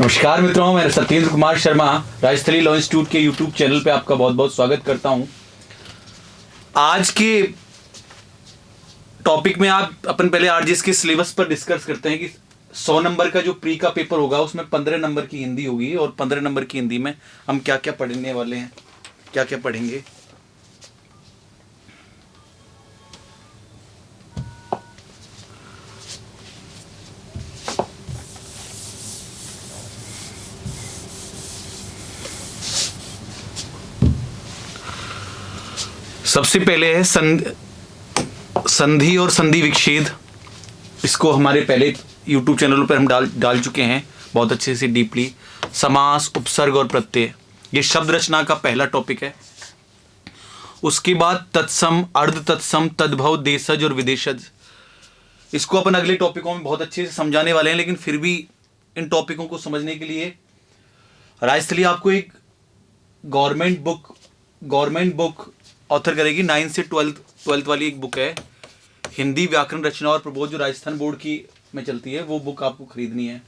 नमस्कार मित्रों, मैं सत्येंद्र कुमार शर्मा राजस्थली लॉ इंस्टीट्यूट के यूट्यूब चैनल पे आपका बहुत बहुत स्वागत करता हूं। आज के टॉपिक में आप अपन पहले आरजीएस के सिलेबस पर डिस्कस करते हैं कि 100 नंबर का जो प्री का पेपर होगा उसमें 15 नंबर की हिंदी होगी और 15 नंबर की हिंदी में हम क्या क्या पढ़ने वाले हैं, क्या क्या पढ़ेंगे। सबसे पहले है संधि और संधि विच्छेद। इसको हमारे पहले यूट्यूब चैनल पर हम डाल चुके हैं बहुत अच्छे से डीपली। समास, उपसर्ग और प्रत्यय, ये शब्द रचना का पहला टॉपिक है। उसके बाद तत्सम, अर्ध तत्सम, तद्भव, देशज और विदेशज। इसको अपन अगले टॉपिकों में बहुत अच्छे से समझाने वाले हैं, लेकिन फिर भी इन टॉपिकों को समझने के लिए राजस्थली आपको एक गवर्नमेंट बुक ऑथर करेगी 9 से 12th वाली एक बुक है, हिंदी व्याकरण रचना और प्रबोध, जो राजस्थान बोर्ड की में चलती है। वो बुक आपको खरीदनी है।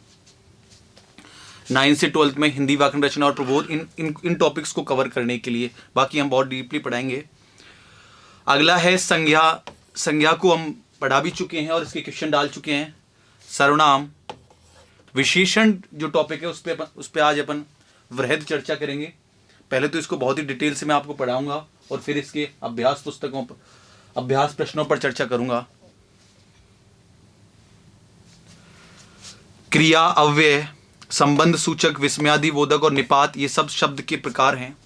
9 से 12th में हिंदी व्याकरण रचना और प्रबोध, इन टॉपिक्स को कवर करने के लिए। बाकी हम बहुत डीपली पढ़ाएंगे। अगला है संज्ञा। संज्ञा को हम पढ़ा भी चुके हैं और इसके क्वेश्चन डाल चुके हैं। सर्वनाम। विशेषण जो टॉपिक है उस पर आज अपन वृहद चर्चा करेंगे। पहले तो इसको बहुत ही डिटेल से मैं आपको पढ़ाऊंगा और फिर इसके अभ्यास प्रश्नों पर चर्चा करूंगा। क्रिया, अव्यय, संबंध सूचक, विस्मयादि बोधक और निपात, ये सब शब्द के प्रकार हैं।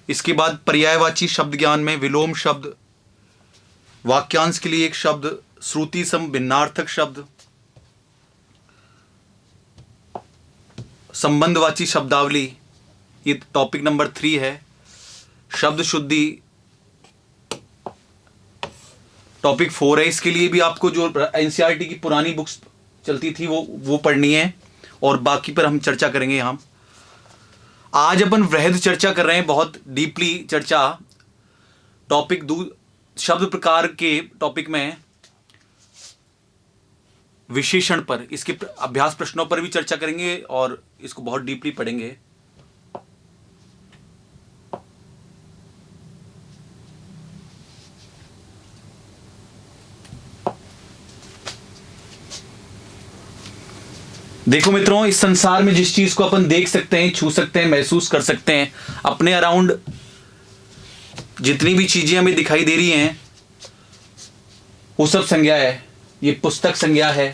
इसके बाद पर्यायवाची शब्द ज्ञान में विलोम शब्द, वाक्यांश के लिए एक शब्द, श्रुति सम भिन्नार्थक शब्द, संबंधवाची शब्दावली, ये टॉपिक नंबर 3 है। शब्द शुद्धि टॉपिक 4 है। इसके लिए भी आपको जो एनसीईआरटी की पुरानी बुक्स चलती थी वो पढ़नी है और बाकी पर हम चर्चा करेंगे। हम आज अपन वृहद चर्चा कर रहे हैं, बहुत डीपली चर्चा टॉपिक शब्द प्रकार के टॉपिक में विशेषण पर, इसके अभ्यास प्रश्नों पर भी चर्चा करेंगे और इसको बहुत डीपली पढ़ेंगे। देखो मित्रों, इस संसार में जिस चीज को अपन देख सकते हैं, छू सकते हैं, महसूस कर सकते हैं, अपने अराउंड जितनी भी चीजें हमें दिखाई दे रही हैं वो सब संज्ञा है। ये पुस्तक संज्ञा है,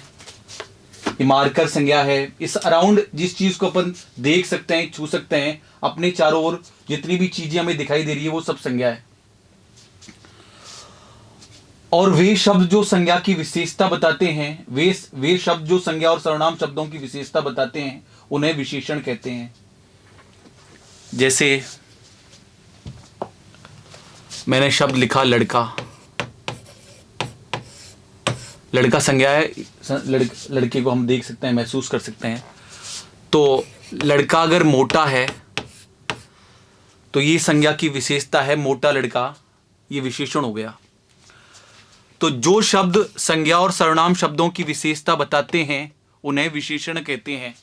ये मार्कर संज्ञा है। इस अराउंड जिस चीज को अपन देख सकते हैं, छू सकते हैं, अपने चारों ओर जितनी भी चीजें हमें दिखाई दे रही है वो सब संज्ञा है। और वे शब्द जो संज्ञा की विशेषता बताते हैं, वे शब्द जो संज्ञा और सर्वनाम शब्दों की विशेषता बताते हैं, उन्हें विशेषण कहते हैं। जैसे मैंने शब्द लिखा लड़का। लड़का संज्ञा है, लड़के को हम देख सकते हैं, महसूस कर सकते हैं। तो लड़का अगर मोटा है तो ये संज्ञा की विशेषता है, मोटा लड़का, ये विशेषण हो गया। तो जो शब्द संज्ञा और सर्वनाम शब्दों की विशेषता बताते हैं उन्हें विशेषण कहते हैं।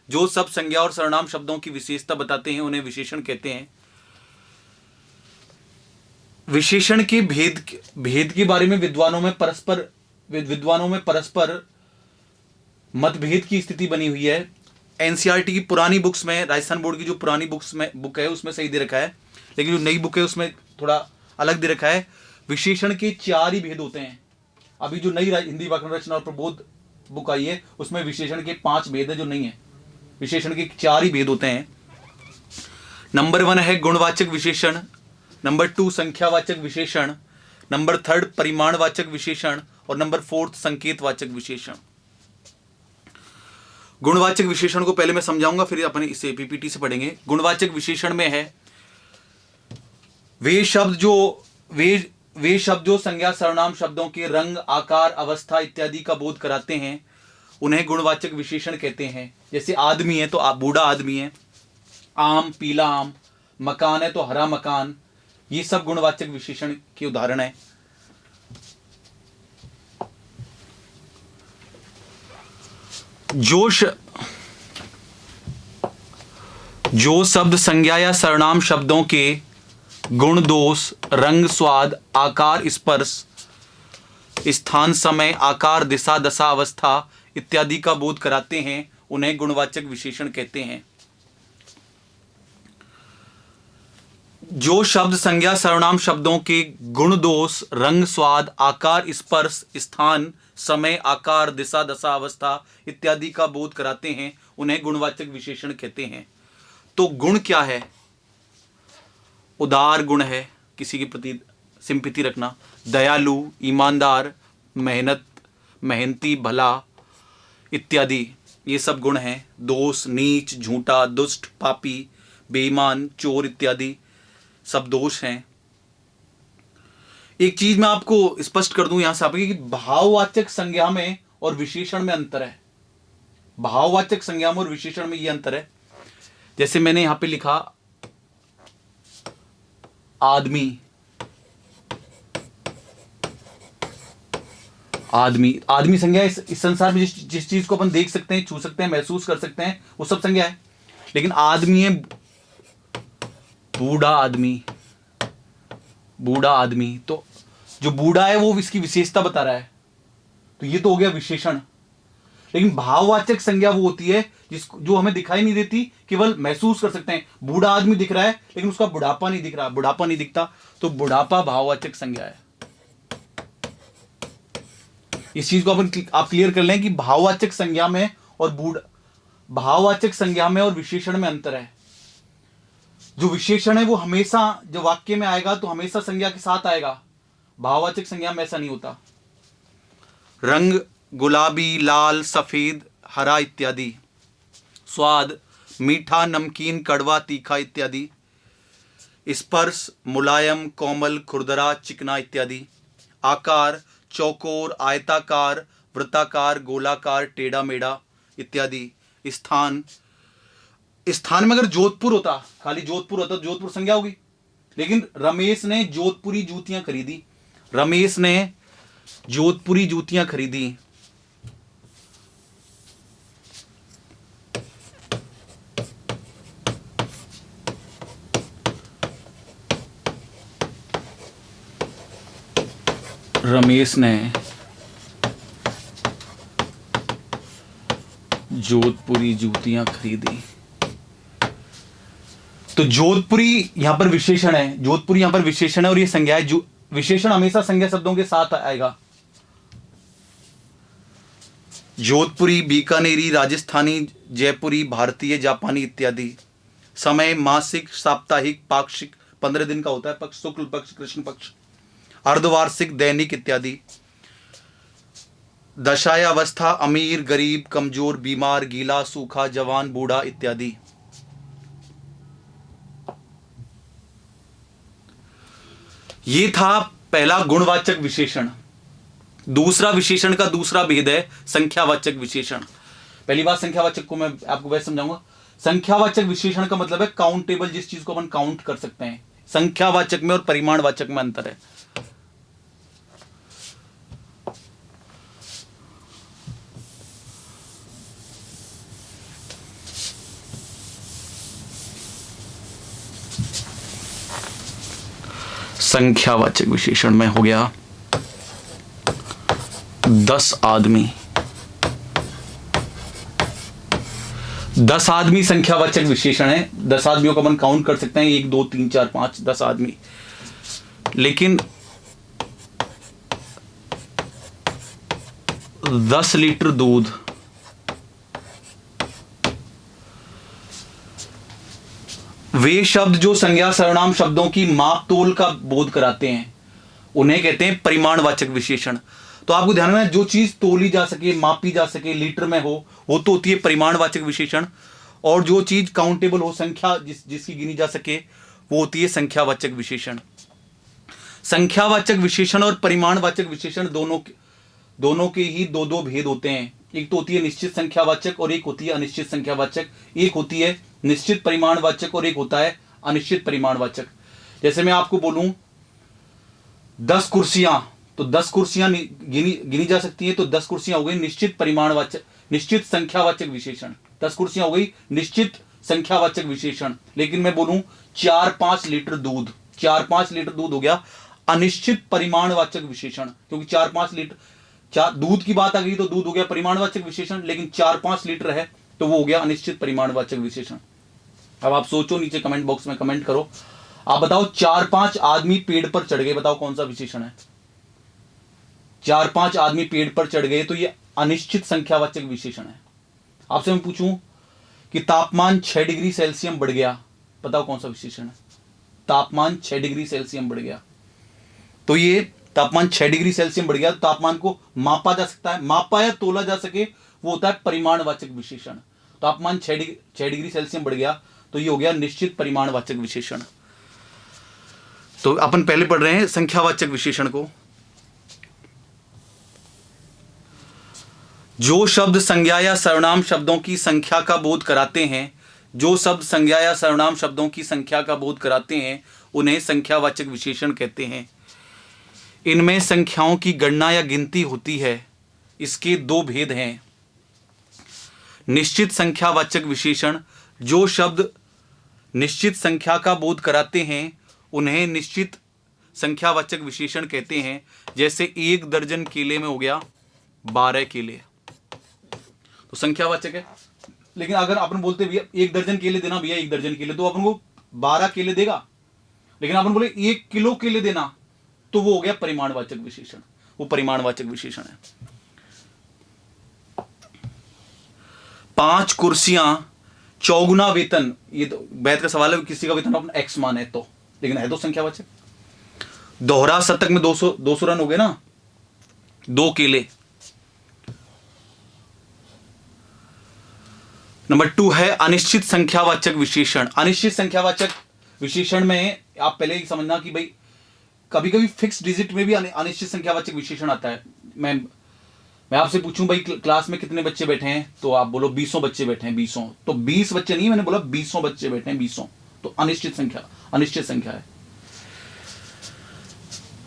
जो सब संज्ञा और सर्वनाम शब्दों की विशेषता बताते हैं उन्हें विशेषण कहते हैं। विशेषण के भेद के बारे में विद्वानों में परस्पर मतभेद की स्थिति बनी हुई है। एनसीईआरटी की पुरानी बुक्स में, राजस्थान बोर्ड की जो पुरानी बुक है उसमें सही दे रखा है, लेकिन जो नई बुक है उसमें थोड़ा अलग दे रखा है। विशेषण के 4 ही भेद होते हैं। अभी जो नई हिंदी व्याकरण रचना और प्रबोध बुक आई है उसमें विशेषण के 5 भेद है, जो नहीं है। विशेषण के 4 ही भेद होते हैं। नंबर 1 है गुणवाचक विशेषण, नंबर 2 संख्यावाचक विशेषण, नंबर 3 परिमाणवाचक विशेषण और नंबर 4 संकेतवाचक विशेषण। गुणवाचक विशेषण को पहले मैं समझाऊंगा, फिर अपन इसे पीपीटी से पढ़ेंगे। गुणवाचक विशेषण में है वे शब्द जो संज्ञा सर्वनाम शब्दों के रंग, आकार, अवस्था इत्यादि का बोध कराते हैं उन्हें गुणवाचक विशेषण कहते हैं। जैसे आदमी है तो बूढ़ा आदमी है, आम पीला आम, मकान है तो हरा मकान, ये सब गुणवाचक विशेषण के उदाहरण है। जो शब्द संज्ञा या सर्वनाम शब्दों के गुण दोष रंग स्वाद आकार स्पर्श स्थान समय आकार दिशा दशा अवस्था इत्यादि का बोध कराते हैं उन्हें गुणवाचक विशेषण कहते हैं। जो शब्द संज्ञा सर्वनाम शब्दों के गुण दोष रंग स्वाद आकार स्पर्श स्थान समय आकार दिशा दशा अवस्था इत्यादि का बोध कराते हैं उन्हें गुणवाचक विशेषण कहते हैं। तो गुण क्या है? उदार गुण है, किसी के प्रति सिंपैथी रखना, दयालु, ईमानदार, मेहनती, भला इत्यादि ये सब गुण हैं। दोष नीच, झूठा, दुष्ट, पापी, बेईमान, चोर इत्यादि सब दोष हैं। एक चीज मैं आपको स्पष्ट कर दूं यहां से आपके कि भाववाचक संज्ञा में और विशेषण में अंतर है। भाववाचक संज्ञा में और विशेषण में यह अंतर है। जैसे मैंने यहां पे लिखा आदमी, आदमी संज्ञा इस संसार में जिस चीज को अपन देख सकते हैं, छू सकते हैं, महसूस कर सकते हैं वो सब संज्ञा है। लेकिन आदमी है बूढ़ा आदमी, तो जो बूढ़ा है वो इसकी विशेषता बता रहा है, तो ये तो हो गया विशेषण। लेकिन भाववाचक संज्ञा वो होती है जो हमें दिखाई नहीं देती, केवल महसूस कर सकते हैं। बूढ़ा आदमी दिख रहा है लेकिन उसका बुढ़ापा नहीं दिख रहा, बुढ़ापा नहीं दिखता, तो बुढ़ापा भाववाचक संज्ञा है। इस चीज को आप क्लियर कर लें कि भाववाचक संज्ञा में और विशेषण में अंतर है। जो विशेषण है वो हमेशा जब वाक्य में आएगा तो हमेशा संज्ञा के साथ आएगा, भाववाचक संज्ञा में ऐसा नहीं होता। रंग गुलाबी, लाल, सफेद, हरा इत्यादि। स्वाद मीठा, नमकीन, कड़वा, तीखा इत्यादि। स्पर्श मुलायम, कोमल, खुरदरा, चिकना इत्यादि। आकार चौकोर, आयताकार, वृत्ताकार, गोलाकार, टेढ़ा मेढ़ा इत्यादि। स्थान में अगर जोधपुर होता, खाली जोधपुर होता तो जोधपुर संज्ञा होगी। लेकिन रमेश ने जोधपुरी जूतियां खरीदी, रमेश ने जोधपुरी जूतियां खरीदी। रमेश ने जोधपुरी जूतियां खरीदी। तो जोधपुरी यहां पर विशेषण है, जोधपुरी यहां पर विशेषण है और ये संज्ञा है। विशेषण हमेशा संज्ञा शब्दों के साथ आएगा। जोधपुरी, बीकानेरी, राजस्थानी, जयपुरी, भारतीय, जापानी इत्यादि। समय मासिक, साप्ताहिक, पाक्षिक, 15 दिन का होता है पक्ष, शुक्ल पक्ष, कृष्ण पक्ष, अर्धवार्षिक, दैनिक इत्यादि। दशा अवस्था अमीर, गरीब, कमजोर, बीमार, गीला, सूखा, जवान, बूढ़ा इत्यादि। ये था पहला गुणवाचक विशेषण। दूसरा विशेषण का दूसरा भेद है संख्यावाचक विशेषण। पहली बात संख्यावाचक को मैं आपको वैसे समझाऊंगा। संख्यावाचक विशेषण का मतलब है काउंटेबल, जिस चीज को अपन काउंट कर सकते हैं। संख्यावाचक में और परिमाणवाचक में अंतर है। संख्यावाचक विशेषण में हो गया 10 आदमी। 10 आदमी संख्यावाचक विशेषण है। 10 आदमियों को अपन काउंट कर सकते हैं, 1 2 3 4 5 10 आदमी। लेकिन 10 लीटर दूध, वे शब्द जो संज्ञा सर्वनाम शब्दों की माप तोल का बोध कराते हैं उन्हें कहते हैं परिमाणवाचक विशेषण। तो आपको ध्यान रखना, जो चीज तोली जा सके, मापी जा सके, लीटर में हो, वो तो होती है परिमाणवाचक विशेषण। और जो चीज काउंटेबल हो, संख्या जिसकी गिनी जा सके, वो होती है संख्यावाचक विशेषण। संख्यावाचक विशेषण और परिमाणवाचक विशेषण दोनों के ही दो भेद होते हैं। एक तो होती है निश्चित संख्यावाचक और एक होती है अनिश्चित संख्यावाचक। एक होती है निश्चित परिमाणवाचक और एक होता है अनिश्चित परिमाणवाचक। जैसे मैं आपको बोलूं 10 कुर्सियां, तो 10 कुर्सियां गिनी जा सकती हैं, तो 10 कुर्सियां हो गई निश्चित परिमाणवाचक, निश्चित संख्यावाचक विशेषण। 10 कुर्सियां हो गई निश्चित संख्यावाचक विशेषण। लेकिन मैं बोलूं 4-5 लीटर दूध, 4-5 लीटर दूध हो गया अनिश्चित परिमाणवाचक विशेषण, क्योंकि 4-5 लीटर दूध की बात आ गई तो दूध हो गया परिमाणवाचक विशेषण, लेकिन 4-5 लीटर है तो वो हो गया अनिश्चित परिमाणवाचक विशेषण। अब आप सोचो, नीचे कमेंट बॉक्स में कमेंट करो, आप बताओ 4-5 आदमी पेड़ पर चढ़ गए, बताओ कौन सा विशेषण है? 4-5 आदमी पेड़ पर चढ़ गए तो ये अनिश्चित संख्यावाचक विशेषण है। आपसे मैं पूछूं कि तापमान 6 डिग्री सेल्सियस बढ़ गया, बताओ कौन सा विशेषण है? तापमान 6 डिग्री सेल्सियस बढ़ गया, तो ये तापमान 6 डिग्री सेल्सियस बढ़ गया तो तापमान को मापा जा सकता है, मापा या तोला जा सके, वो होता है परिमाणवाचक विशेषण। तापमान 6 डिग्री सेल्सियस बढ़ गया तो ये हो गया निश्चित परिमाणवाचक विशेषण। तो अपन पहले पढ़ रहे हैं संख्यावाचक विशेषण को। जो शब्द संज्ञा या सर्वनाम शब्दों की संख्या का बोध कराते हैं, जो शब्द संज्ञा या सर्वनाम शब्दों की संख्या का बोध कराते हैं उन्हें संख्यावाचक विशेषण कहते हैं। इनमें संख्याओं की गणना या गिनती होती है। इसके दो भेद हैं। निश्चित संख्यावाचक विशेषण, जो शब्द निश्चित संख्या का बोध कराते हैं उन्हें निश्चित संख्यावाचक विशेषण कहते हैं। जैसे 1 दर्जन केले में हो गया 12 केले, तो संख्यावाचक है। लेकिन अगर अपन बोलते भैया 1 दर्जन केले देना, भैया 1 दर्जन केले, तो अपन को 12 केले देगा। लेकिन अपन बोले 1 किलो केले देना, तो वो हो गया परिमाणवाचक विशेषण, वो परिमाणवाचक विशेषण है। 5 कुर्सियां, 4 गुना वेतन, ये तो बैठ का सवाल है, किसी का वेतन अपना x मान है तो, लेकिन है तो संख्यावाचक। दोहरा शतक में 200 रन हो गए ना, 2 केले। नंबर 2 है अनिश्चित संख्यावाचक विशेषण। अनिश्चित संख्यावाचक विशेषण में आप पहले ही समझना कि भाई कभी कभी फिक्स डिजिट में भी अनिश्चित संख्यावाचक विशेषण आता है। मैं आपसे पूछूं भाई क्लास में कितने बच्चे बैठे हैं, तो आप बोलो 20 बच्चे बैठे हैं, 20, तो 20 बच्चे नहीं, मैंने बोला 20 बच्चे बैठे हैं, 20, तो अनिश्चित संख्या है।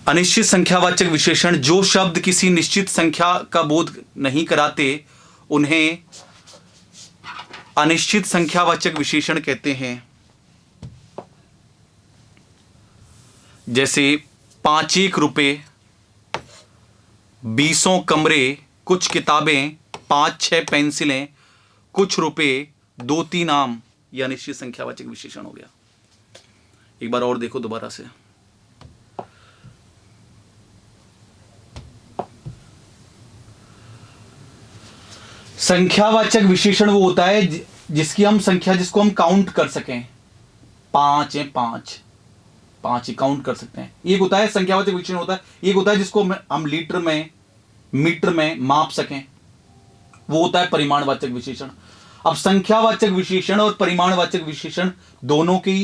अनिश्चित संख्यावाचक विशेषण, जो शब्द किसी निश्चित संख्या का बोध नहीं कराते उन्हें अनिश्चित संख्यावाचक विशेषण कहते हैं। जैसे 5 रुपए, 20 कमरे, कुछ किताबें, 5-6 पेंसिलें, कुछ रुपए, 2-3 आम, यह अनिश्चित संख्यावाचक विशेषण हो गया। एक बार और देखो दोबारा से। संख्यावाचक विशेषण वो होता है जिसको हम काउंट कर सकें। 5 है, 5 काउंट कर सकते हैं। एक होता है संख्यावाचक विशेषण होता है, एक होता है जिसको हम लीटर में, मीटर में माप सकें, वो होता है परिमाणवाचक विशेषण। अब संख्यावाचक विशेषण और परिमाणवाचक विशेषण दोनों के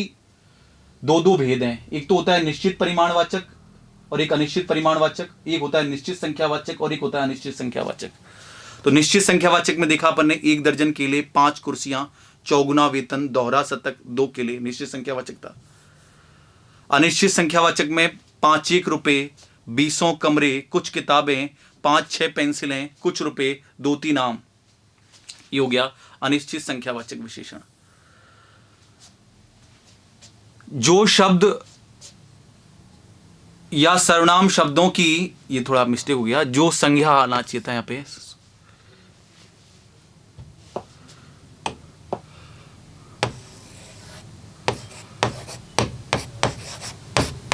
दो भेद हैं। एक तो होता है निश्चित परिमाणवाचक और एक अनिश्चित परिमाणवाचक, एक होता है निश्चित संख्यावाचक और एक होता है अनिश्चित संख्यावाचक। तो निश्चित संख्यावाचक में देखा अपन ने 1 दर्जन केले, 5 कुर्सियां, 4 गुना वेतन, दोहरा शतक, 2 केले, निश्चित संख्यावाचक था। अनिश्चित संख्यावाचक में 5 रुपए, 20 कमरे, कुछ किताबें, 5-6 पेंसिलें, कुछ रुपए, 2-3 आम, ये हो गया अनिश्चित संख्यावाचक विशेषण। जो शब्द या सर्वनाम शब्दों की, ये थोड़ा मिस्टेक हो गया, जो संज्ञा आना चाहिए था यहां पे,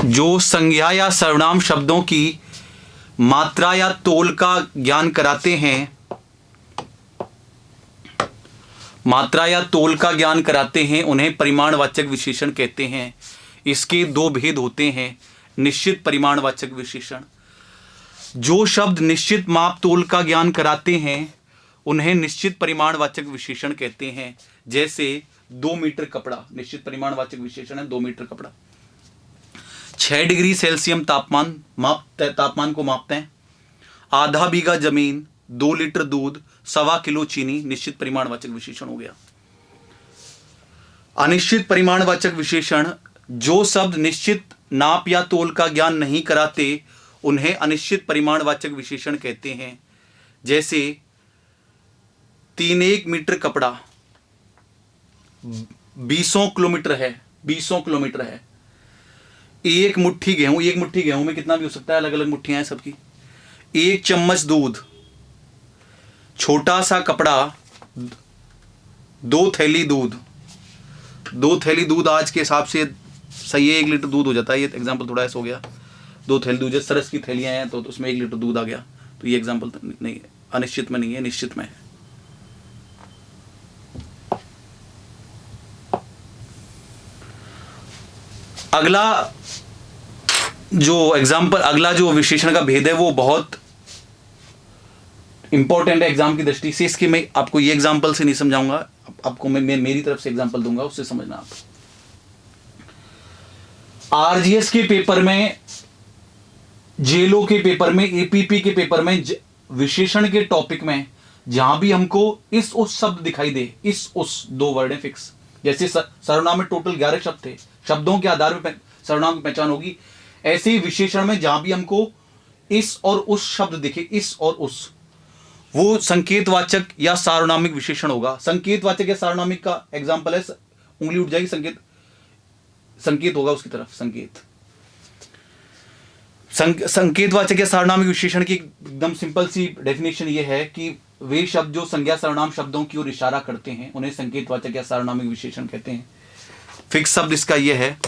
जो संज्ञा या सर्वनाम शब्दों की मात्रा या तोल का ज्ञान कराते हैं, मात्रा या तोल का ज्ञान कराते हैं, उन्हें परिमाणवाचक विशेषण कहते हैं। इसके 2 भेद होते हैं। निश्चित परिमाणवाचक विशेषण, जो शब्द निश्चित माप तोल का ज्ञान कराते हैं उन्हें निश्चित परिमाणवाचक विशेषण कहते हैं। जैसे 2 मीटर कपड़ा, निश्चित परिमाणवाचक विशेषण है 2 मीटर कपड़ा। 6 डिग्री सेल्सियस तापमान को मापते हैं। आधा बीघा जमीन, 2 लीटर दूध, 1.25 किलो चीनी, निश्चित परिमाणवाचक विशेषण हो गया। अनिश्चित परिमाणवाचक विशेषण, जो शब्द निश्चित नाप या तोल का ज्ञान नहीं कराते उन्हें अनिश्चित परिमाणवाचक विशेषण कहते हैं। जैसे 3 मीटर कपड़ा, 20 किलोमीटर है, 20 किलोमीटर है। एक मुट्ठी गेहूं में कितना भी हो सकता है, अलग अलग मुट्ठियां हैं सबकी। 1 चम्मच दूध, छोटा सा कपड़ा, 2 थैली दूध। 2 थैली दूध आज के हिसाब से सही है, 1 लीटर दूध हो जाता है। ये एग्जाम्पल थोड़ा ऐसा हो गया। 2 थैली दूध, जैसे सरस की थैलियां हैं तो उसमें 1 लीटर दूध आ गया। तो ये एग्जाम्पल नहीं है, अनिश्चित में नहीं है, निश्चित में है। अगला जो विशेषण का भेद है वो बहुत इंपॉर्टेंट है एग्जाम की दृष्टि से। इसके मैं आपको ये एग्जाम्पल से नहीं समझाऊंगा, आपको मैं मेरी तरफ से एग्जाम्पल दूंगा, उससे समझना आप। आरजीएस के पेपर में, जेलो के पेपर में, एपीपी के पेपर में, विशेषण के टॉपिक में जहां भी हमको इस उस शब्द दिखाई दे, इस उस 2 वर्ड है फिक्स। जैसे सर्वनाम में टोटल 11 शब्द थे, शब्दों के आधार पर सर्वनाम की पहचान होगी। ऐसे ही विशेषण में जहां भी हमको इस और उस शब्द दिखे, इस और उस, वो संकेतवाचक या सार्वनामिक विशेषण होगा। संकेतवाचक या सार्वनामिक का एग्जाम्पल है, उंगली उठ जाएगी, संकेत होगा उसकी तरफ, संकेतवाचक या सार्वनामिक विशेषण की एकदम सिंपल सी डेफिनेशन ये है कि वे शब्द जो संज्ञा सर्वनाम शब्दों की ओर इशारा करते हैं उन्हें संकेतवाचक या सार्वनामिक विशेषण कहते हैं। फिक्स शब्द इसका ये है,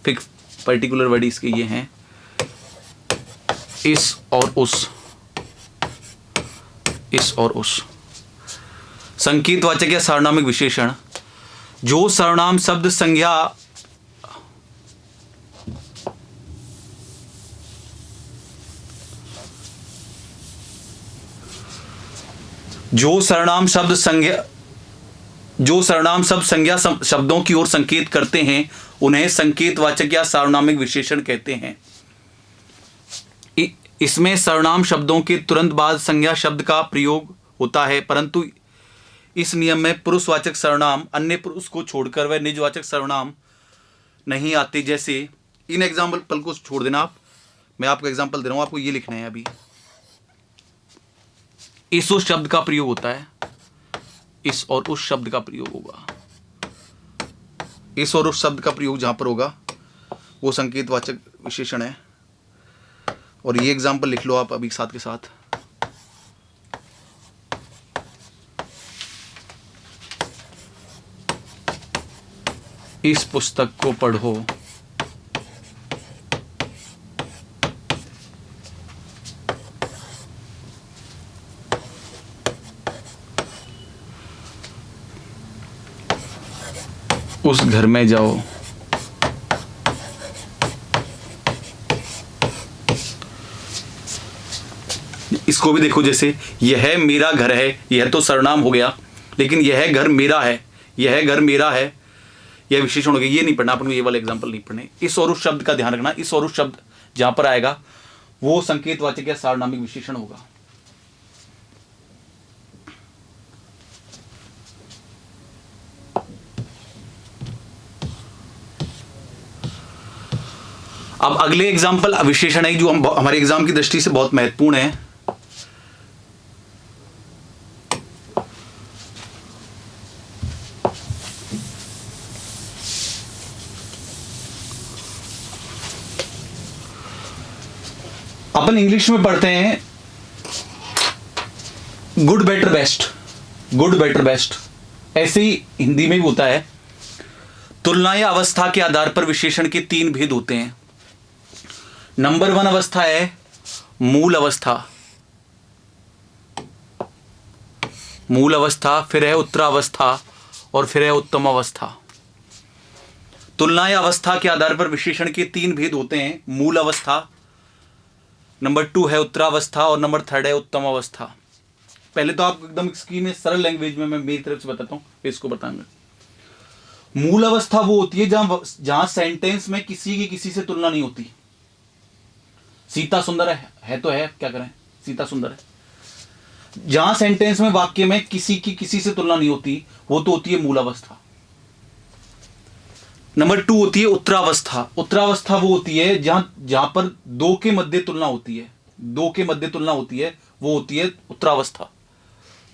फिक्स पर्टिकुलर वर्ड इसके ये हैं, इस और उस, इस और उस। संकेतवाचक या सार्वनामिक विशेषण जो सर्वनाम शब्द संज्ञा जो सर्वनाम शब्द संज्ञा शब्दों की ओर संकेत करते हैं उन्हें संकेतवाचक या सार्वनामिक विशेषण कहते हैं। इसमें सर्वनाम शब्दों के तुरंत बाद संज्ञा शब्द का प्रयोग होता है, परंतु इस नियम में पुरुषवाचक सर्वनाम अन्य पुरुष को छोड़कर वह निजवाचक सर्वनाम नहीं आते। जैसे इन एग्जाम्पल को छोड़ देना आप, मैं आपको एग्जाम्पल दे रहा हूं, आपको ये लिखना है अभी। इस उस शब्द का प्रयोग होता है, इस और उस शब्द का प्रयोग होगा। इस और उस शब्द का प्रयोग जहां पर होगा वो संकेतवाचक विशेषण है। और ये एग्जाम्पल लिख लो आप अभी साथ के साथ। इस पुस्तक को पढ़ो, उस घर में जाओ, इसको भी देखो, जैसे यह मेरा घर है, यह तो सर्वनाम हो गया, लेकिन यह घर मेरा है, यह घर मेरा है, यह विशेषण हो गया। ये नहीं पढ़ना अपन को, ये वाला एग्जाम्पल नहीं पढ़ने। इस और उस शब्द का ध्यान रखना, इस और उस शब्द जहां पर आएगा वो संकेतवाचक या सार्वनामिक विशेषण होगा। अब अगले एग्जाम्पल विशेषण है जो हमारे एग्जाम की दृष्टि से बहुत महत्वपूर्ण है। अपन इंग्लिश में पढ़ते हैं good better best, good better best. ऐसे ही हिंदी में भी होता है। तुलना या अवस्था के आधार पर विशेषण के 3 भेद होते हैं। नंबर 1 अवस्था है मूल अवस्था, मूल अवस्था, फिर है उत्तरावस्था और फिर है उत्तम अवस्था। तुलना या अवस्था के आधार पर विशेषण के 3 भेद होते हैं। मूल अवस्था, नंबर 2 है उत्तरावस्था और नंबर 3 है उत्तम अवस्था। पहले तो आप एकदम इसकी में सरल लैंग्वेज में मैं मेरी तरफ से बताता हूं, फिर इसको बताऊंगा। मूल अवस्था वो होती है जहां सेंटेंस में किसी की किसी से तुलना नहीं होती। सीता सुंदर है तो है, क्या करें, सीता सुंदर है। जहां सेंटेंस में, वाक्य में किसी की किसी से तुलना नहीं होती, वो तो होती है मूल अवस्था। नंबर 2 होती है उत्तरावस्था। उत्तरावस्था वो होती है जहां पर 2 के मध्य तुलना होती है, 2 के मध्य तुलना होती है, वो होती है उत्तरावस्था।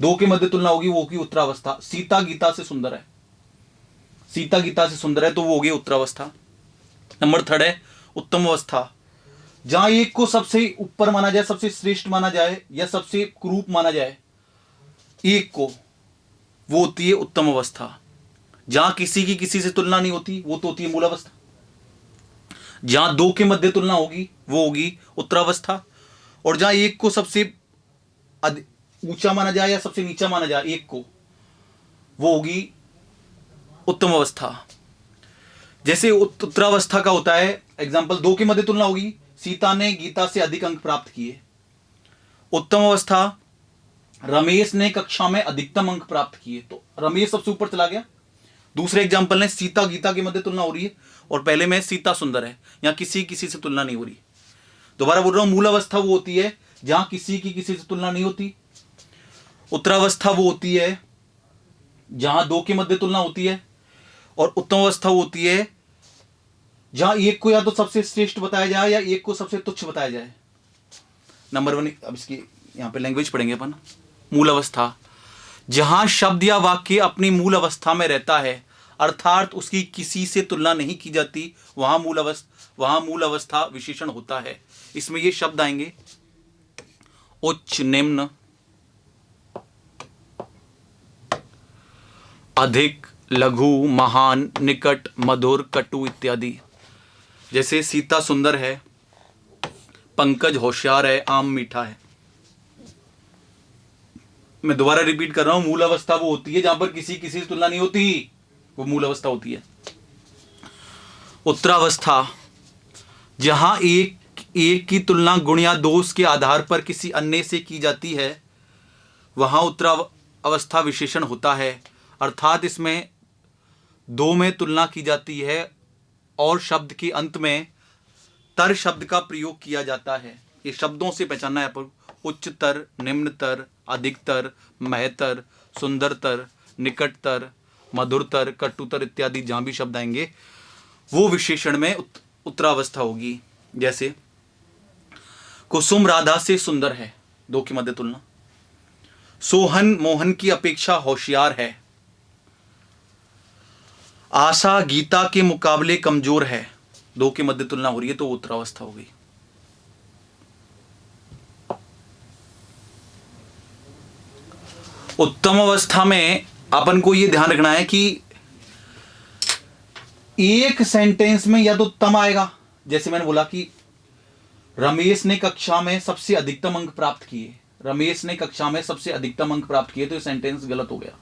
2 के मध्य तुलना होगी, वो होगी उत्तरावस्था। सीता गीता से सुंदर है, सीता गीता से सुंदर है तो वो हो गई उत्तरावस्था। नंबर थर्ड है उत्तम अवस्था, जहां एक को सबसे ऊपर माना जाए, सबसे श्रेष्ठ माना जाए या सबसे कुरूप माना जाए एक को, वो होती है उत्तम अवस्था। जहां किसी की किसी से तुलना नहीं होती वो तो होती है मूल अवस्था। जहां दो के मध्य तुलना होगी वो होगी उत्तरावस्था। और जहां एक को सबसे ऊंचा माना जाए या सबसे नीचा माना जाए एक को, वो होगी उत्तम अवस्था। जैसे उत्तरावस्था का होता है एग्जाम्पल, दो के मध्य तुलना होगी, सीता ने गीता से अधिक अंक प्राप्त किए। उत्तम अवस्था, रमेश ने कक्षा में अधिकतम अंक प्राप्त किए, तो रमेश सबसे ऊपर चला गया। दूसरे एग्जाम्पल ने सीता गीता के मध्य तुलना हो रही है और पहले में सीता सुंदर है, यहां किसी से तुलना नहीं हो रही। दोबारा बोल रहा हूं, मूल अवस्था वो होती है जहां किसी की किसी से तुलना नहीं होती। उत्तरावस्था वो होती है जहां दो के मध्य तुलना होती है। और उत्तम अवस्था वो होती है जहां एक को या तो सबसे श्रेष्ठ बताया जाए या एक को सबसे तुच्छ बताया जाए। नंबर वन, अब इसकी यहां पे लैंग्वेज पढ़ेंगे अपन। मूल अवस्था, जहां शब्द या वाक्य अपनी मूल अवस्था में रहता है अर्थात उसकी किसी से तुलना नहीं की जाती, वहां मूल अवस्था विशेषण होता है। इसमें ये शब्द आएंगे उच्च, निम्न, अधिक, लघु, महान, निकट, मधुर, कटु इत्यादि। जैसे सीता सुंदर है, पंकज होशियार है, आम मीठा है। मैं दोबारा रिपीट कर रहा हूं, मूल अवस्था वो होती है जहां पर किसी से तुलना नहीं होती, वो मूल अवस्था होती है। उत्तरावस्था, जहां एक की तुलना गुण या दोष के आधार पर किसी अन्य से की जाती है, वहां उत्तरावस्था विशेषण होता है। अर्थात इसमें दो में तुलना की जाती है और शब्द के अंत में तर शब्द का प्रयोग किया जाता है। ये शब्दों से पहचानना है पर उच्चतर, निम्नतर, अधिकतर, महतर, सुंदरतर, निकटतर, मधुरतर, कटुतर इत्यादि जहां भी शब्द आएंगे वो विशेषण में उत्तरावस्था होगी। जैसे कुसुम राधा से सुंदर है, दो की मध्य तुलना। सोहन मोहन की अपेक्षा होशियार है। आशा गीता के मुकाबले कमजोर है, दो की मध्य तुलना हो रही है तो उत्तरावस्था हो गई। उत्तम अवस्था में अपन को यह ध्यान रखना है कि एक सेंटेंस में या तो तम आएगा, जैसे मैंने बोला कि रमेश ने कक्षा में सबसे अधिकतम अंक प्राप्त किए, रमेश ने कक्षा में सबसे अधिकतम अंक प्राप्त किए, तो ये सेंटेंस गलत हो गया।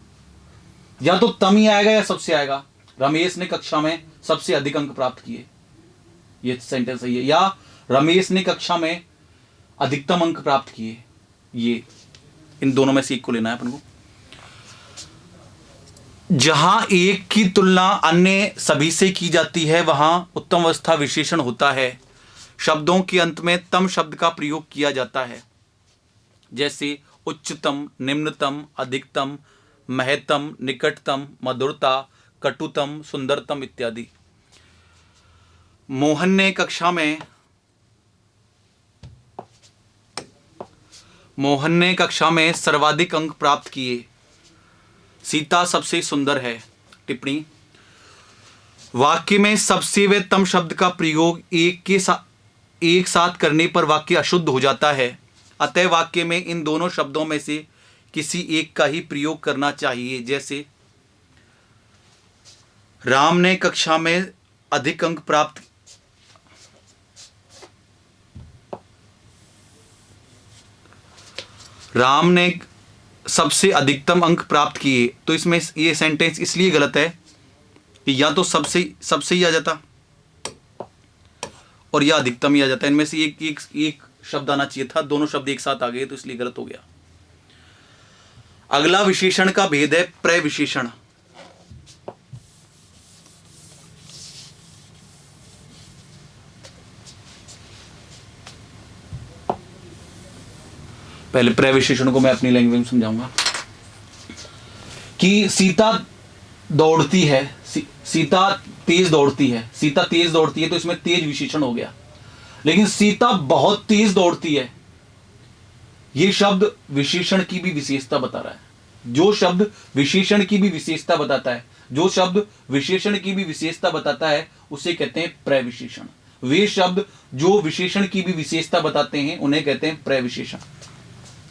या तो तम ही आएगा या सबसे आएगा, रमेश ने कक्षा में सबसे अधिक अंक प्राप्त किए, ये सेंटेंस सही है। या रमेश ने कक्षा में अधिकतम अंक प्राप्त किए, ये इन दोनों में से एक को लेना है अपन को। जहां एक की तुलना अन्य सभी से की जाती है वहां उत्तम अवस्था विशेषण होता है। शब्दों के अंत में तम शब्द का प्रयोग किया जाता है, जैसे उच्चतम, निम्नतम, अधिकतम, महत्तम, निकटतम, मधुरता, कटुतम, सुंदरतम इत्यादि। मोहन ने कक्षा में सर्वाधिक अंक प्राप्त किए। सीता सबसे सुंदर है। टिप्पणी, वाक्य में सबसे व तम शब्द का प्रयोग एक साथ करने पर वाक्य अशुद्ध हो जाता है, अतः वाक्य में इन दोनों शब्दों में से किसी एक का ही प्रयोग करना चाहिए। जैसे राम ने कक्षा में अधिक अंक प्राप्त, राम ने सबसे अधिकतम अंक प्राप्त किए, तो इसमें ये सेंटेंस इसलिए गलत है कि या तो सबसे ही आ जाता और या अधिकतम ही आ जाता है। इनमें से एक शब्द आना चाहिए था, दोनों शब्द एक साथ आ गए तो इसलिए गलत हो गया। अगला विशेषण का भेद है प्रविशेषण। पहले प्रविशेषण को मैं अपनी लैंग्वेज में समझाऊंगा कि सीता दौड़ती है, सीता तेज दौड़ती है, सीता तेज दौड़ती है तो इसमें तेज विशेषण हो गया। लेकिन सीता बहुत तेज दौड़ती है, यह शब्द विशेषण की भी विशेषता बता रहा है। जो शब्द विशेषण की भी विशेषता बताता है, जो शब्द विशेषण की भी विशेषता बताता है उसे कहते हैं प्रविशेषण। वे शब्द जो विशेषण की भी विशेषता बताते हैं उन्हें कहते हैं प्रविशेषण।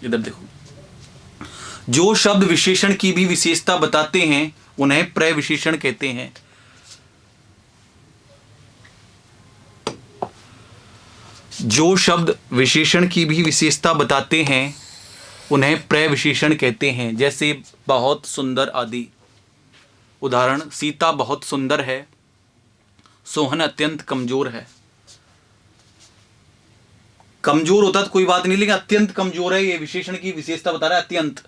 इधर देखो, जो शब्द विशेषण की भी विशेषता बताते हैं उन्हें प्रविशेषण कहते हैं। जो शब्द विशेषण की भी विशेषता बताते हैं उन्हें प्रविशेषण कहते हैं, जैसे बहुत सुंदर आदि। उदाहरण, सीता बहुत सुंदर है, सोहन अत्यंत कमजोर है। कमजोर होता तो कोई बात नहीं, लेकिन अत्यंत कमजोर है, ये विशेषण की विशेषता बता रहा है। अत्यंत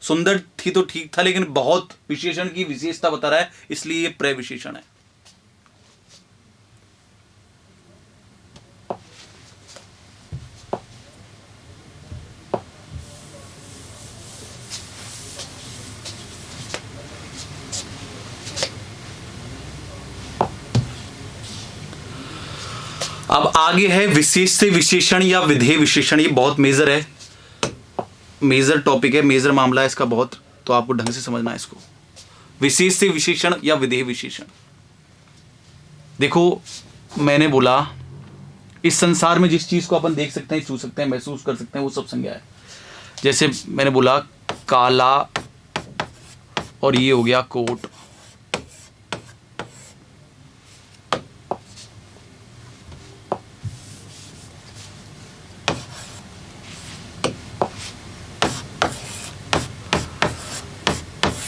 सुंदर थी तो ठीक था, लेकिन बहुत विशेषण की विशेषता बता रहा है, इसलिए ये प्रविशेषण है। अब आगे है विशेष से विशेषण या विधेय विशेषण। ये बहुत मेजर है, मेजर टॉपिक है, मेजर मामला है इसका बहुत, तो आपको ढंग से समझना है इसको। विशेष से विशेषण या विधेय विशेषण। देखो, मैंने बोला इस संसार में जिस चीज को अपन देख सकते हैं, छू सकते हैं, महसूस कर सकते हैं, वो सब संज्ञा है। जैसे मैंने बोला काला, और ये हो गया कोट।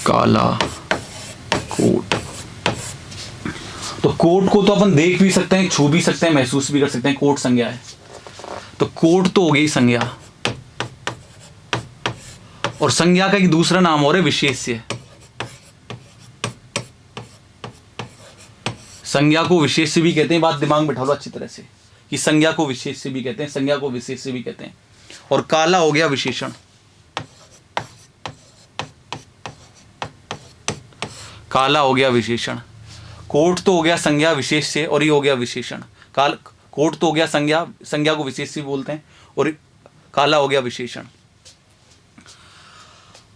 काला कोट, तो कोट को तो अपन देख भी सकते हैं, छू भी सकते हैं, महसूस भी कर सकते हैं, कोट संज्ञा है। तो कोट तो हो गई संज्ञा, और संज्ञा का एक दूसरा नाम और है विशेष्य। संज्ञा को विशेष्य भी कहते हैं, बात दिमाग में बैठा लो अच्छी तरह से कि संज्ञा को विशेष्य भी कहते हैं, संज्ञा को विशेष्य भी कहते हैं। और काला हो गया विशेषण, काला हो गया विशेषण। कोट तो हो गया संज्ञा विशेष से, और ये हो गया विशेषण। कोट तो हो गया संज्ञा, संज्ञा को विशेष से बोलते हैं, और काला हो गया विशेषण।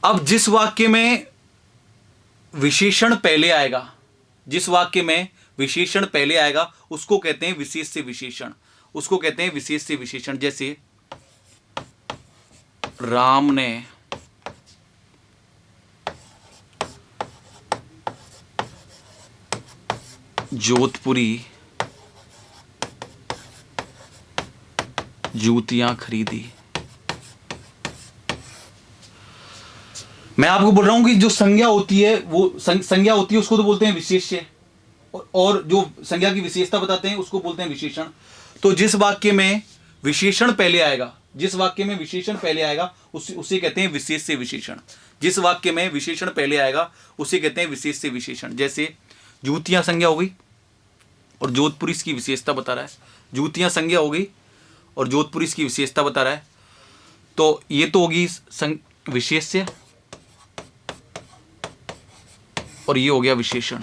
अब जिस वाक्य में विशेषण पहले आएगा, जिस वाक्य में विशेषण पहले आएगा उसको कहते हैं विशेष से विशेषण, उसको कहते हैं विशेष से विशेषण। जैसे राम ने जोधपुरी जूतियां खरीदी। मैं आपको बोल रहा हूं कि जो संज्ञा होती है वो संज्ञा होती है उसको तो बोलते हैं विशेष्य, और जो संज्ञा की विशेषता बताते हैं उसको बोलते हैं विशेषण। तो जिस वाक्य में विशेषण पहले आएगा, जिस वाक्य में विशेषण पहले आएगा उसे कहते हैं विशेष से विशेषण। जिस वाक्य में विशेषण पहले आएगा उसे कहते हैं विशेष से विशेषण। जैसे जूतियां संज्ञा हो गई और जोधपुरी इसकी विशेषता बता रहा है, जूतियां संज्ञा हो गई और जोधपुरी इसकी विशेषता बता रहा है, तो ये तो होगी विशेष्य, और ये हो गया विशेषण,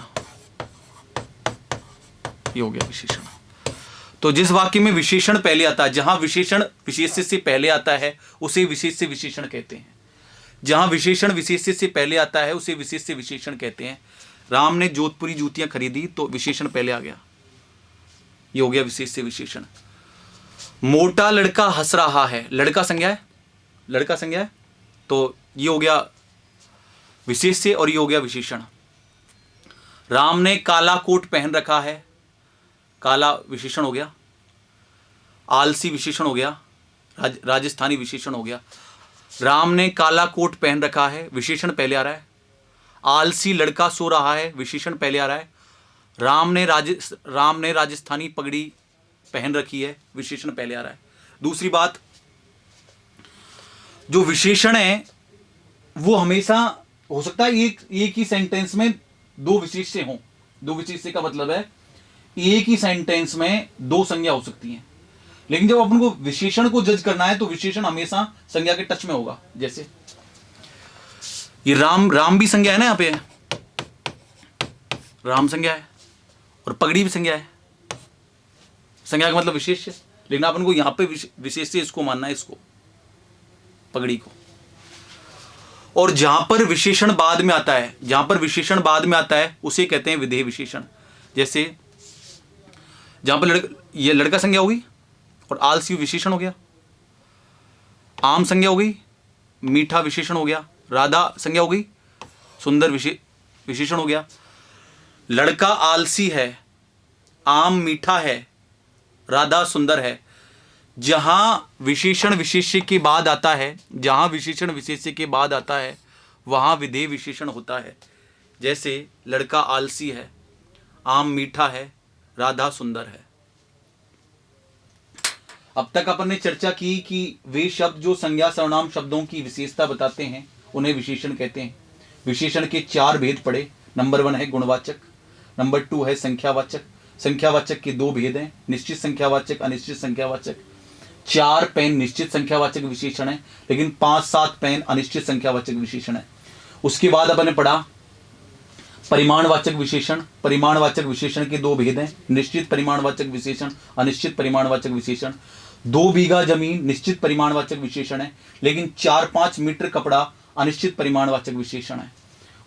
ये हो गया विशेषण। तो जिस वाक्य में विशेषण पहले आता है, जहां विशेषण विशेष्य से पहले आता है उसे विशेष से विशेषण कहते हैं। जहां विशेषण विशेष्य से पहले आता है उसे विशेष से विशेषण कहते हैं। राम ने जोधपुरी जूतियां खरीदी, तो विशेषण पहले आ गया, ये हो गया विशेष से विशेषण। मोटा लड़का हंस रहा है, लड़का संज्ञा है, लड़का संज्ञा है, तो ये हो गया विशेष से, और ये हो गया विशेषण। राम ने काला कोट पहन रखा है, काला विशेषण हो गया। आलसी विशेषण हो गया, राजस्थानी विशेषण हो गया। राम ने काला कोट पहन रखा है, विशेषण पहले आ रहा है। आलसी लड़का सो रहा है, विशेषण पहले आ रहा है। राम ने राजस्थानी पगड़ी पहन रखी है, विशेषण पहले आ रहा है। दूसरी बात, जो विशेषण है वो हमेशा हो सकता है एक ही सेंटेंस में दो विशेष्य हों। दो विशेष्य का मतलब है एक ही सेंटेंस में दो संज्ञा हो सकती हैं, लेकिन जब अपन को विशेषण को जज करना है तो विशेषण हमेशा संज्ञा के टच में होगा। जैसे ये राम भी संज्ञा है ना, यहां पे राम संज्ञा है और पगड़ी भी संज्ञा है। संज्ञा का मतलब विशेष्य, लेकिन अपन को यहां पे विशेष्य इसको मानना है, इसको पगड़ी को। और जहां पर विशेषण बाद में आता है, जहां पर विशेषण बाद में आता है उसे कहते हैं विधेय विशेषण। जैसे जहां पर ये लड़का संज्ञा होगी और आलसी विशेषण हो गया, आम संज्ञा हो गई, मीठा विशेषण हो गया, राधा संज्ञा हो गई, सुंदर विशेषण हो गया। लड़का आलसी है, आम मीठा है, राधा सुंदर है। जहां विशेषण विशेष्य के बाद आता है, जहां विशेषण विशेष्य के बाद आता है वहां विधेय विशेषण होता है। जैसे लड़का आलसी है, आम मीठा है, राधा सुंदर है। अब तक अपन ने चर्चा की कि वे शब्द जो संज्ञा सर्वनाम शब्दों की विशेषता बताते हैं उन्हें विशेषण कहते हैं। विशेषण के 4 भेद पढ़े। नंबर 1 है गुणवाचक, नंबर 2 है संख्यावाचक। संख्यावाचक के 2 भेद हैं, निश्चित संख्यावाचक, अनिश्चित संख्यावाचक। 4 पेन निश्चित संख्यावाचक विशेषण है, लेकिन 5-7 पेन अनिश्चित संख्यावाचक विशेषण है। उसके बाद अपन ने पढ़ा परिमाणवाचक विशेषण। परिमाणवाचक विशेषण के 2 भेद हैं, निश्चित परिमाणवाचक विशेषण, अनिश्चित परिमाणवाचक विशेषण। 2 बीघा जमीन निश्चित परिमाणवाचक विशेषण है, लेकिन 4-5 मीटर कपड़ा अनिश्चित परिमाणवाचक विशेषण है।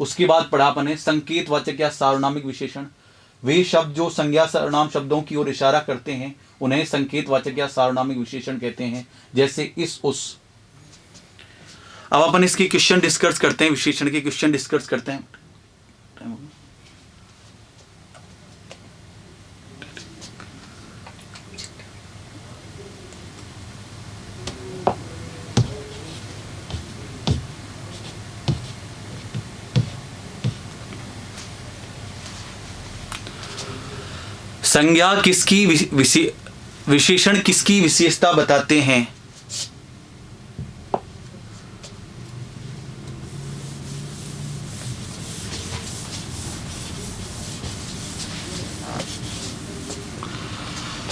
उसके बाद पढ़ा अपन ने संकेतवाचक या सार्वनामिक विशेषण। वे शब्द जो संज्ञा सर्वनाम शब्दों की ओर इशारा करते हैं उन्हें संकेतवाचक या सार्वनामिक विशेषण कहते हैं। जैसे इस, उस। अब अपन इसकी क्वेश्चन डिस्कस करते हैं, विशेषण के क्वेश्चन डिस्कस करते हैं। संज्ञा किसकी विशेषण किसकी विशेषता बताते हैं?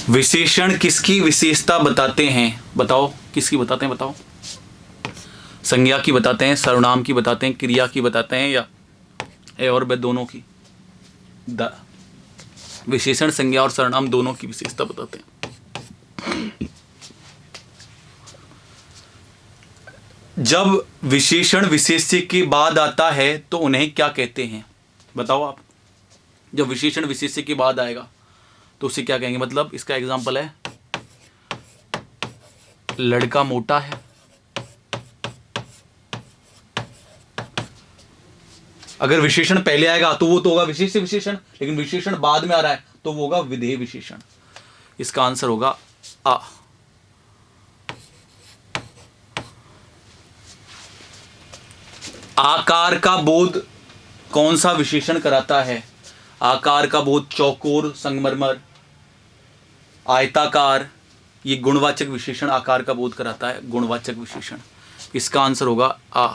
विशेषण किसकी विशेषता बताते हैं? बताओ किसकी बताते हैं, बताओ। संज्ञा की बताते हैं, सर्वनाम की बताते हैं, क्रिया की बताते हैं, या ए और बे दोनों की? विशेषण संज्ञा और सर्वनाम दोनों की विशेषता बताते हैं। जब विशेषण विशेष्य के बाद आता है तो उन्हें क्या कहते हैं? बताओ आप। जब विशेषण विशेष्य के बाद आएगा तो उसे क्या कहेंगे? मतलब इसका एग्जांपल है लड़का मोटा है। अगर विशेषण पहले आएगा तो वो तो होगा विशेष्य विशेषण, लेकिन विशेषण बाद में आ रहा है तो वो होगा विधेय विशेषण। इसका आंसर होगा आ। आकार का बोध कौन सा विशेषण कराता है? आकार का बोध चौकोर, संगमरमर, आयताकार, ये गुणवाचक विशेषण आकार का बोध कराता है, गुणवाचक विशेषण। इसका आंसर होगा आ।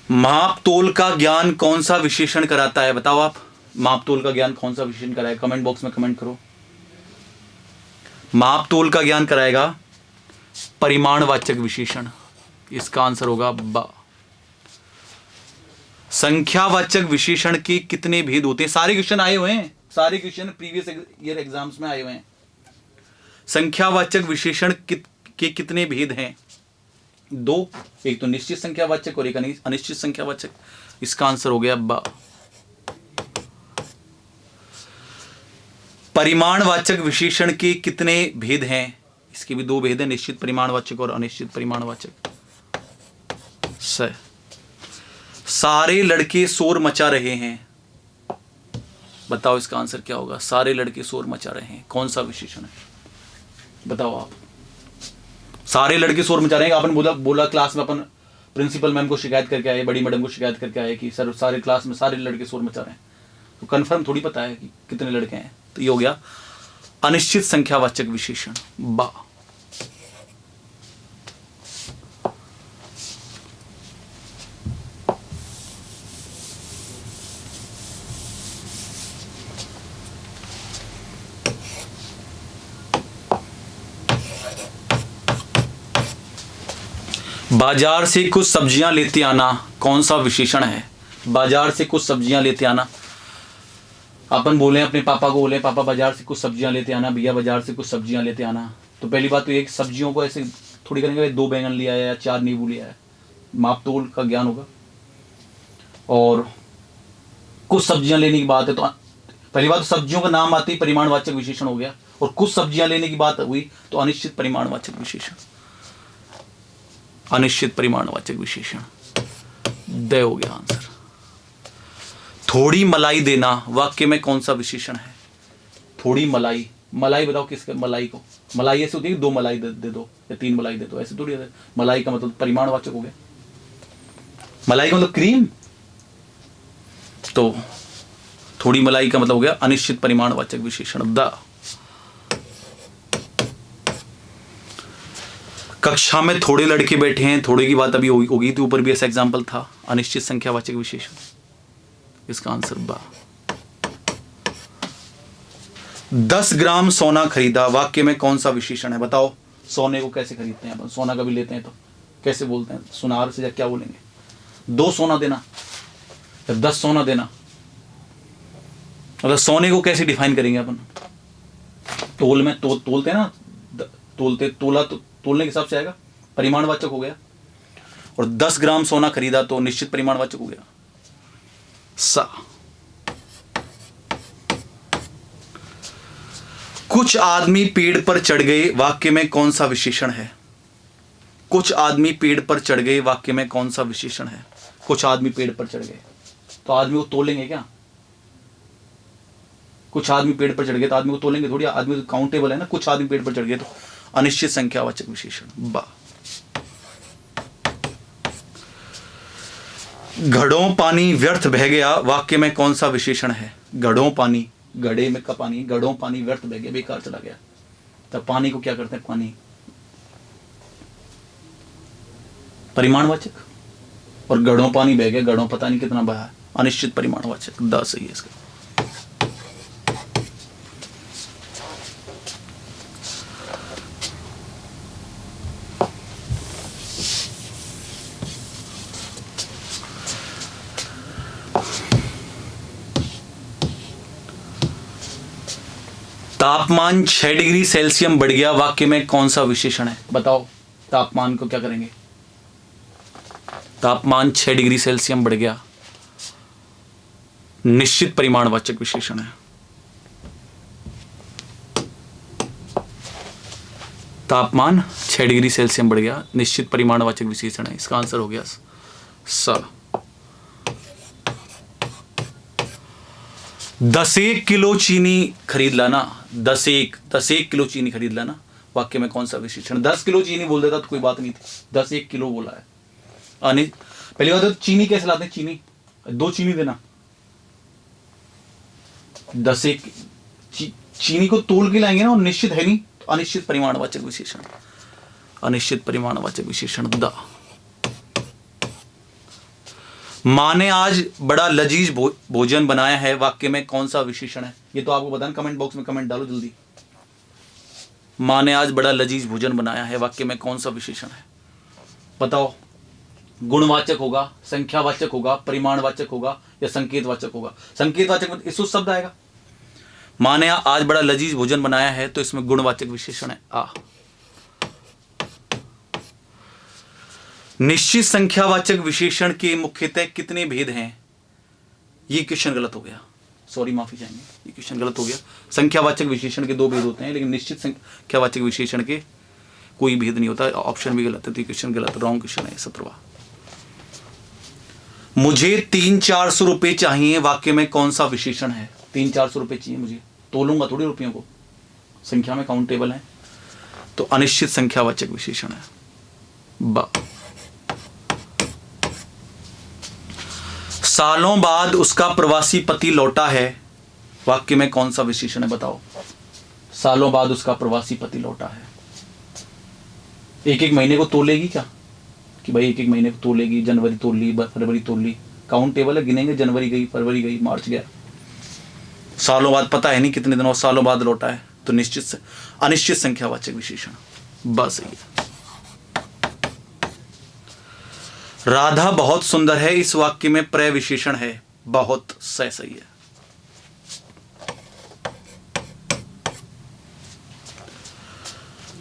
माप तोल का ज्ञान कौन सा विशेषण कराता है? बताओ आप। माप तोल का ज्ञान कौन सा विशेषण कराएगा? कमेंट बॉक्स में कमेंट करो। माप तोल का ज्ञान कराएगा परिमाणवाचक विशेषण। इसका आंसर होगा बा। संख्यावाचक विशेषण के कितने भेद होते हैं? सारे क्वेश्चन आए हुए हैं, सारे क्वेश्चन प्रीवियस ईयर एग्जाम्स में आए हुए हैं। संख्यावाचक विशेषण के कितने भेद हैं? 2, एक तो निश्चित संख्यावाचक और एक अनिश्चित संख्यावाचक। इसका आंसर हो गया बा। परिमाणवाचक विशेषण के कितने भेद हैं? इसके भी 2 भेद हैं, निश्चित परिमाणवाचक और अनिश्चित परिमाणवाचक। सारे लड़के शोर मचा रहे हैं। बताओ इसका आंसर क्या होगा? सारे लड़के शोर मचा रहे हैं कौन सा विशेषण है? बताओ आप। सारे लड़के शोर मचा रहे हैं। अपन बोला क्लास में अपन प्रिंसिपल मैम को शिकायत करके आए, बड़ी मैडम को शिकायत करके आए कि सर सारे क्लास में सारे लड़के शोर मचा रहे हैं। तो कंफर्म थोड़ी पता है कि कितने लड़के हैं। तो ये हो गया अनिश्चित संख्यावाचक विशेषण बा। बाजार से कुछ सब्जियां लेते आना कौन सा विशेषण है? बाजार से कुछ सब्जियां लेते आना। अपन बोले अपने पापा को, बोले पापा बाजार से कुछ सब्जियां लेते आना, भैया बाजार से कुछ सब्जियां लेते आना। तो पहली बात तो ये सब्जियों को ऐसे थोड़ी करेंगे भाई 2 बैंगन लिया है या 4 नींबू लिया है, माप तोल का ज्ञान होगा। और कुछ सब्जियां लेने की बात है तो पहली बात तो सब्जियों का नाम आते ही परिमाणवाचक विशेषण हो गया, और कुछ सब्जियां लेने की बात हुई तो अनिश्चित परिमाणवाचक विशेषण, अनिश्चित परिमाणवाचक विशेषण द हो गया आंसर। थोड़ी मलाई देना वाक्य में कौन सा विशेषण है? थोड़ी मलाई, मलाई बताओ किसके? मलाई को, मलाई ऐसे होती है कि 2 मलाई दे दो या 3 मलाई दे दो, ऐसे थोड़ी है। मलाई का मतलब परिमाणवाचक हो गया। मलाई का मतलब क्रीम, तो थोड़ी मलाई का मतलब हो गया अनिश्चित परिमाणवाचक विशेषण द। कक्षा में थोड़े लड़के बैठे हैं, थोड़े की बात अभी होगी तो ऊपर भी ऐसा एग्जांपल था, अनिश्चित संख्यावाचक विशेषण, इसका आंसर बा। 10 ग्राम सोना खरीदा वाक्य में कौन सा विशेषण है? बताओ। सोने को कैसे खरीदते हैं अपन? सोना कभी लेते हैं तो कैसे बोलते हैं? सुनार से क्या बोलेंगे? 2 सोना देना या 10 सोना देना। मतलब सोने को कैसे डिफाइन करेंगे अपन? तोल में तोलते हैं ना, तोलते, तोला तो तोलने के हिसाब से आएगा, परिमाणवाचक हो गया। और 10 ग्राम सोना खरीदा तो निश्चित परिमाणवाचक हो गया सा। कुछ आदमी पेड़ पर चढ़ गए वाक्य में कौन सा विशेषण है? कुछ आदमी पेड़ पर चढ़ गए वाक्य में कौन सा विशेषण है? कुछ आदमी पेड़ पर चढ़ गए तो आदमी को तोलेंगे क्या? कुछ आदमी पेड़ पर चढ़ गए तो आदमी को तोलेंगे थोड़ी, आदमी तो काउंटेबल है ना। कुछ आदमी पेड़ पर चढ़ गए तो अनिश्चित संख्यावाचक विशेषण बा। घड़ों पानी व्यर्थ बह गया वाक्य में कौन सा विशेषण है? घड़ों पानी, घड़े में का पानी, घड़ों पानी व्यर्थ बह गया, बेकार चला गया। तब पानी को क्या करते हैं? पानी परिमाणवाचक, और घड़ों पानी बह गया, घड़ों पता नहीं कितना बहा, अनिश्चित परिमाणवाचक द सही है इसका। तापमान 6 डिग्री सेल्सियस बढ़ गया वाक्य में कौन सा विशेषण है? बताओ। तापमान को क्या करेंगे? तापमान 6 डिग्री सेल्सियस बढ़ गया, निश्चित परिमाणवाचक विशेषण है। तापमान 6 डिग्री सेल्सियस बढ़ गया, निश्चित परिमाणवाचक विशेषण है, इसका आंसर हो गया स। 10 किलो चीनी खरीद लाना, 10 किलो चीनी खरीद लाना वाक्य में कौन सा विशेषण? 10 किलो चीनी बोल देता तो कोई बात नहीं थी, 10 किलो बोला है। पहली बात तो चीनी कैसे लाते हैं? चीनी 2 चीनी देना, 10 चीनी को तोल के लाएंगे ना, और निश्चित है नहीं तो अनिश्चित परिमाणवाचक विशेषण, अनिश्चित परिमाणवाचक विशेषण द। माँ ने आज बड़ा लजीज भोजन बनाया है वाक्य में कौन सा विशेषण है? ये तो आपको बताना, कमेंट बॉक्स में कमेंट डालो जल्दी। माँ ने आज बड़ा लजीज भोजन बनाया है वाक्य में कौन सा विशेषण है? बताओ। गुणवाचक होगा, संख्यावाचक होगा, परिमाणवाचक होगा या संकेतवाचक होगा? संकेतवाचक में इसुस शब्द आएगा। माँ ने आज बड़ा लजीज भोजन बनाया है तो इसमें गुणवाचक विशेषण है आ। निश्चित संख्यावाचक विशेषण के मुख्यतः कितने भेद हैं? ये क्वेश्चन गलत हो गया, सॉरी माफी चाहेंगे, ये क्वेश्चन गलत हो गया। संख्यावाचक विशेषण के 2 भेद होते हैं, लेकिन निश्चित संख्यावाचक विशेषण के कोई भेद नहीं होता। ऑप्शन भी गलत है तो ये क्वेश्चन गलत, रॉन्ग क्वेश्चन है 17वां। मुझे 300-400 रुपए चाहिए वाक्य में कौन सा विशेषण है? 300-400 रुपए चाहिए मुझे, तोलूंगा थोड़ी रुपयों को, संख्या में काउंटेबल है तो अनिश्चित संख्यावाचक विशेषण है बा। सालों बाद उसका प्रवासी पति लौटा है वाक्य में कौन सा विशेषण है? बताओ। सालों बाद उसका प्रवासी पति लौटा है, 1-1 महीने को तोलेगी क्या कि भाई 1-1 महीने को तोलेगी? जनवरी तोल ली, फरवरी तोल ली, काउंटेबल है, गिनेंगे, जनवरी गई, फरवरी गई, मार्च गया। सालों बाद पता है नहीं कितने दिनों सालों बाद लौटा है तो निश्चित अनिश्चित संख्यावाचक विशेषण बस सही है। राधा बहुत सुंदर है इस वाक्य में प्रय विशेषण है, बहुत सही है।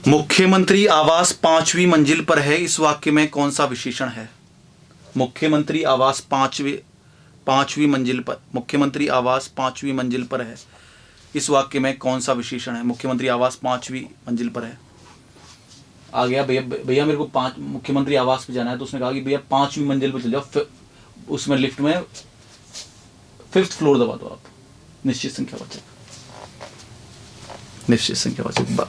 मुख्यमंत्री आवास 5वीं मंजिल पर है, इस वाक्य में कौन सा विशेषण है? मुख्यमंत्री आवास पांचवी मंजिल पर, मुख्यमंत्री आवास 5वीं मंजिल पर है, इस वाक्य में कौन सा विशेषण है? मुख्यमंत्री आवास 5वीं मंजिल पर है। आ गया भैया, भैया मेरे को मुख्यमंत्री आवास पे जाना है, तो उसने कहा कि भैया 5वीं मंजिल पे चल जाओ, उसमें लिफ्ट में 5th फ्लोर दबा दो आप। निश्चित संख्यावाचक, निश्चित संख्यावाचक बा।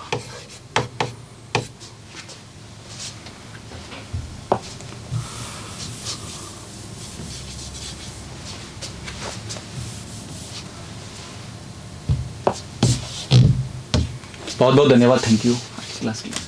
बहुत बहुत धन्यवाद, थैंक यू क्लास के लिए।